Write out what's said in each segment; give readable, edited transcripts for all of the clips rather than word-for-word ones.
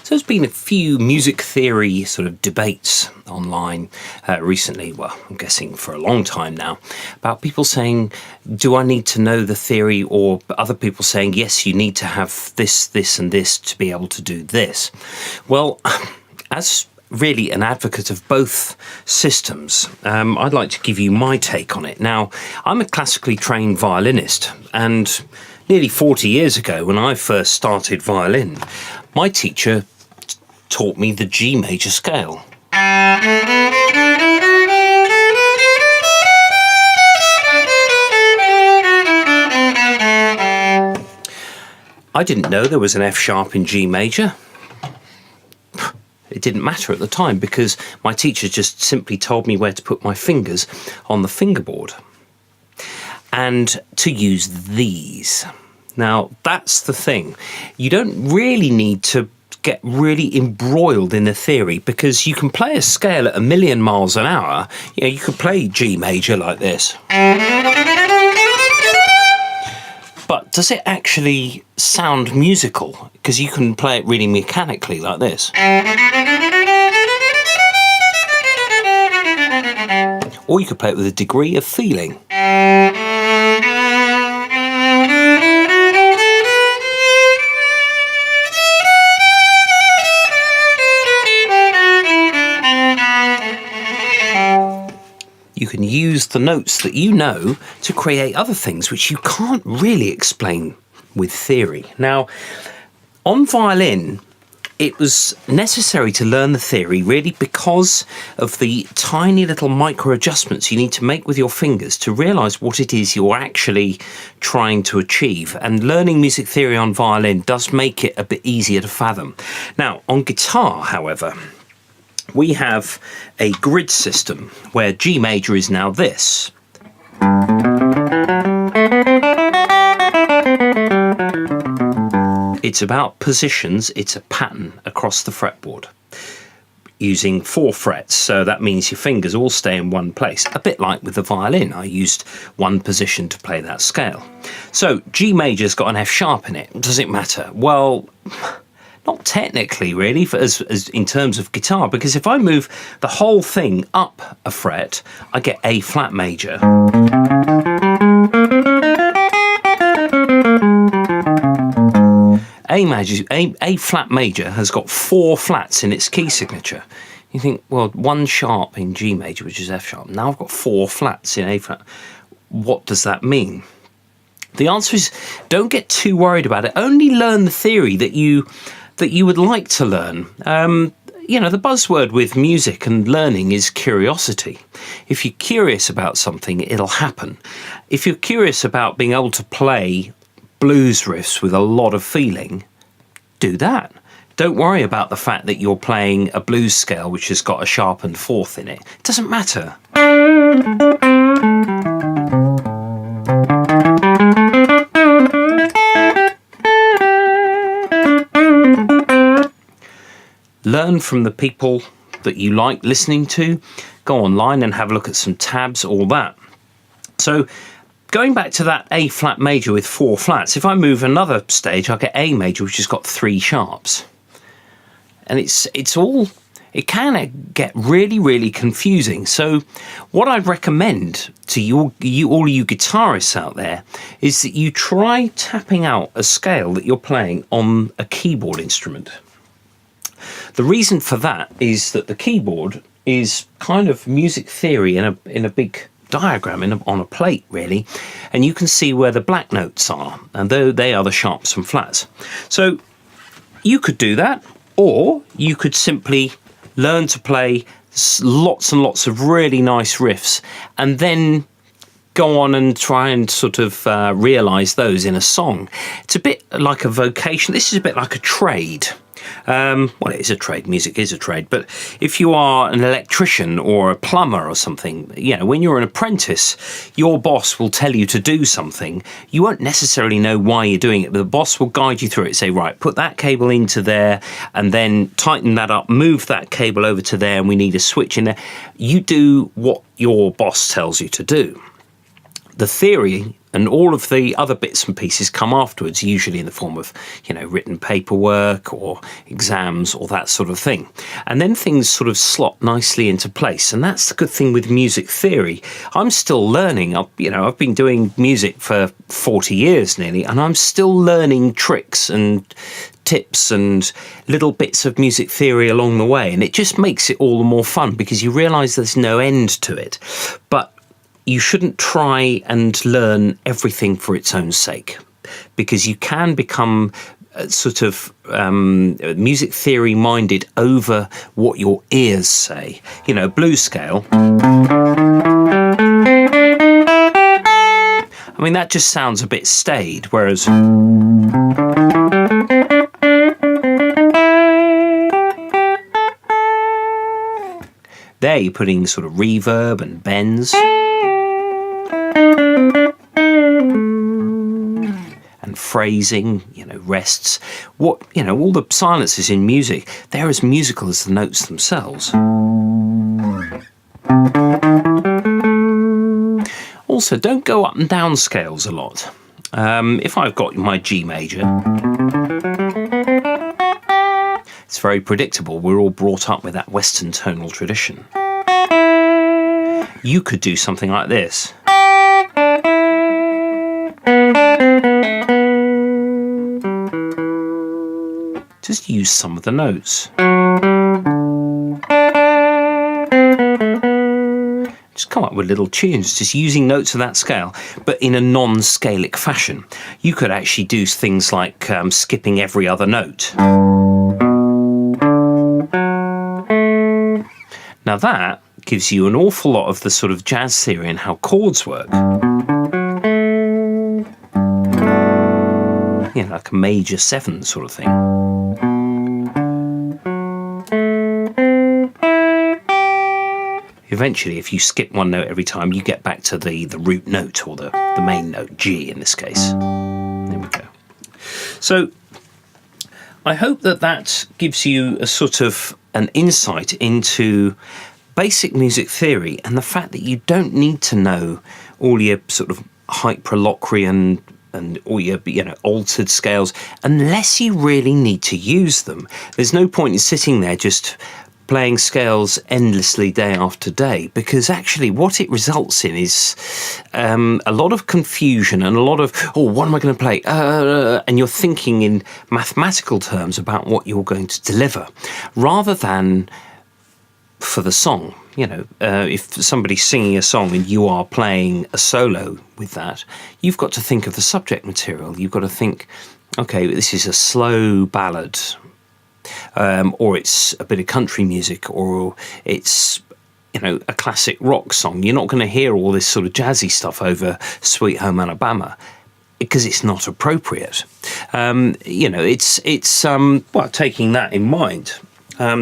So there's been a few music theory sort of debates online recently, well, I'm guessing for a long time now, about people saying, do I need to know the theory? Or other people saying, yes, you need to have this, this and this to be able to do this. Well, as really an advocate of both systems, I'd like to give you my take on it. Now, I'm a classically trained violinist, and nearly 40 years ago, when I first started violin, my teacher taught me the G major scale. I didn't know there was an F sharp in G major. It didn't matter at the time because my teacher just simply told me where to put my fingers on the fingerboard and to use these. Now, that's the thing. You don't really need to get really embroiled in the theory, because you can play a scale at 1,000,000 miles an hour. You know, you could play G major like this. But does it actually sound musical? Because you can play it really mechanically like this. Or you could play it with a degree of feeling. You can use the notes that you know to create other things which you can't really explain with theory. Now, on violin, it was necessary to learn the theory really because of the tiny little micro adjustments you need to make with your fingers to realise what it is you're actually trying to achieve. And learning music theory on violin does make it a bit easier to fathom. Now, on guitar, however, we have a grid system where G major is now this. It's about positions, it's a pattern across the fretboard using 4 frets, so that means your fingers all stay in one place. A bit like with the violin, I used one position to play that scale. So G major's got an F sharp in it. Does it matter? Well, not technically, really, as in terms of guitar, because if I move the whole thing up a fret, I get A flat major. A flat major has got 4 flats in its key signature. You think, well, 1 sharp in G major, which is F sharp. Now I've got 4 flats in A flat. What does that mean? The answer is, don't get too worried about it. Only learn the theory that you would like to learn. You know, the buzzword with music and learning is curiosity. If you're curious about something, it'll happen. If you're curious about being able to play blues riffs with a lot of feeling, do that. Don't worry about the fact that you're playing a blues scale which has got a sharpened 4th in it. It doesn't matter. Learn from the people that you like listening to. Go online and have a look at some tabs, all that. So going back to that A flat major with 4 flats, if I move another stage, I get A major, which has got 3 sharps. And it can get really, really confusing. So what I'd recommend to all you guitarists out there is that you try tapping out a scale that you're playing on a keyboard instrument. The reason for that is that the keyboard is kind of music theory in a big diagram on a plate, really, and you can see where the black notes are, and they are the sharps and flats. So you could do that, or you could simply learn to play lots and lots of really nice riffs and then go on and try and sort of realise those in a song. It's a bit like a vocation. This is a bit like a trade. Well, it is a trade. Music is a trade. But if you are an electrician or a plumber or something, you know, when you're an apprentice, your boss will tell you to do something. You won't necessarily know why you're doing it, but the boss will guide you through it. Say, right, put that cable into there and then tighten that up, move that cable over to there, and we need a switch in there. You do what your boss tells you to do. The theory And all of the other bits and pieces come afterwards, usually in the form of, written paperwork or exams or that sort of thing. And then things sort of slot nicely into place. And that's the good thing with music theory. I'm still learning. I've been doing music for 40 years nearly, and I'm still learning tricks and tips and little bits of music theory along the way. And it just makes it all the more fun because you realise there's no end to it. But you shouldn't try and learn everything for its own sake, because you can become sort of music theory minded over what your ears say. Blues scale. I mean, that just sounds a bit staid, whereas there you're putting sort of reverb and bends. And phrasing, rests. All the silences in music, they're as musical as the notes themselves. Also, don't go up and down scales a lot. If I've got my G major, it's very predictable. We're all brought up with that Western tonal tradition. You could do something like this. Just use some of the notes. Just come up with little tunes, just using notes of that scale, but in a non-scalic fashion. You could actually do things like skipping every other note. Now that gives you an awful lot of the sort of jazz theory and how chords work. Like a major 7 sort of thing. Eventually, if you skip one note every time, you get back to the root note, or the main note, G in this case. There we go. So I hope that gives you a sort of an insight into basic music theory and the fact that you don't need to know all your sort of Hyperlocrian and all your altered scales unless you really need to use them. There's no point in sitting there just playing scales endlessly day after day, because actually what it results in is a lot of confusion and a lot of, what am I going to play? And you're thinking in mathematical terms about what you're going to deliver, rather than for the song. If somebody's singing a song and you are playing a solo with that, you've got to think of the subject material. You've got to think, okay, this is a slow ballad, or it's a bit of country music, or it's, a classic rock song. You're not going to hear all this sort of jazzy stuff over Sweet Home Alabama, because it's not appropriate. Taking that in mind,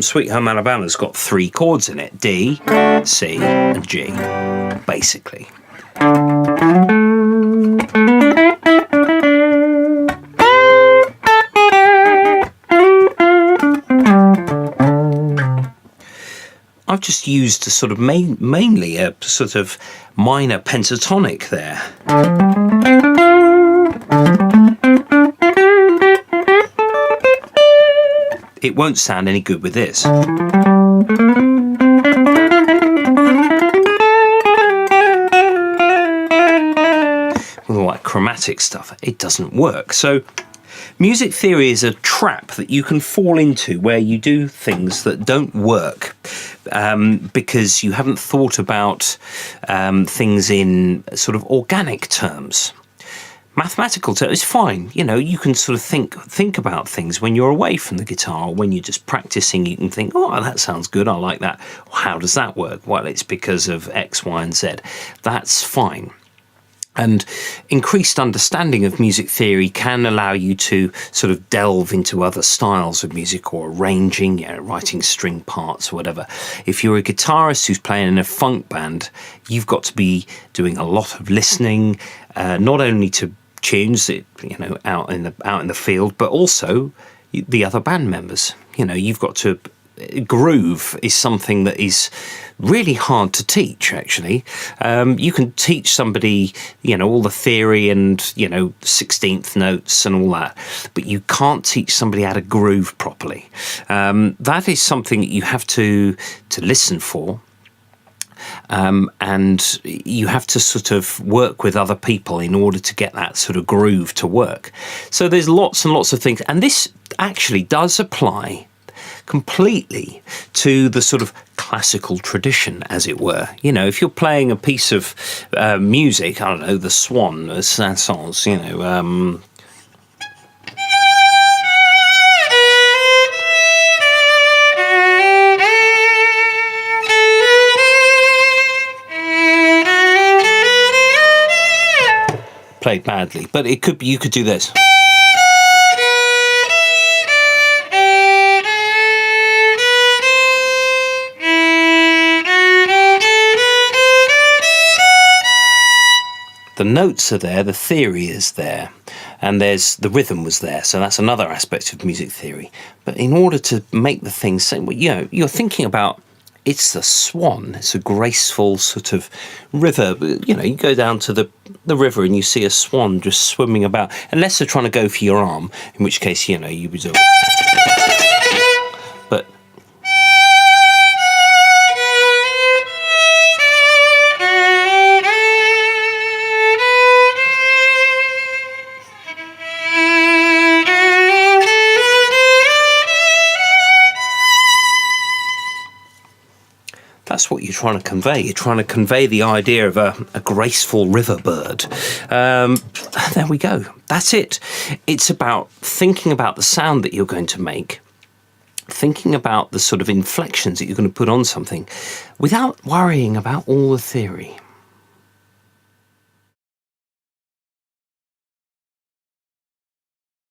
Sweet Home Alabama's got 3 chords in it: D, C, and G, basically. I've just used a sort of mainly a sort of minor pentatonic there. It won't sound any good with this. With all that chromatic stuff, it doesn't work. So music theory is a trap that you can fall into where you do things that don't work because you haven't thought about things in sort of organic terms. Mathematical terms is fine. You can sort of think about things when you're away from the guitar, when you're just practicing. You can think, oh, that sounds good. I like that. How does that work? Well, it's because of X, Y, and Z. That's fine. And increased understanding of music theory can allow you to sort of delve into other styles of music, or arranging, writing string parts or whatever. If you're a guitarist who's playing in a funk band, you've got to be doing a lot of listening, not only to tunes that out in the field, but also the other band members. You've got to groove is something that is really hard to teach, actually. You can teach somebody, all the theory and, 16th notes and all that, but you can't teach somebody how to groove properly. That is something that you have to listen for. And you have to sort of work with other people in order to get that sort of groove to work. So there's lots and lots of things. And this actually does apply completely to the sort of classical tradition, as it were. If you're playing a piece of music, I don't know, the Swan, the Saint-Saëns, played badly, but you could do this. The notes are there, the theory is there, and the rhythm was there. So that's another aspect of music theory. But in order to make the thing sing, you're thinking about, it's the Swan. It's a graceful sort of river. You go down to the river and you see a swan just swimming about, unless they're trying to go for your arm, in which case, you would do. But that's what you're trying to convey. You're trying to convey the idea of a graceful river bird. There we go. That's it. It's about thinking about the sound that you're going to make, thinking about the sort of inflections that you're going to put on something without worrying about all the theory.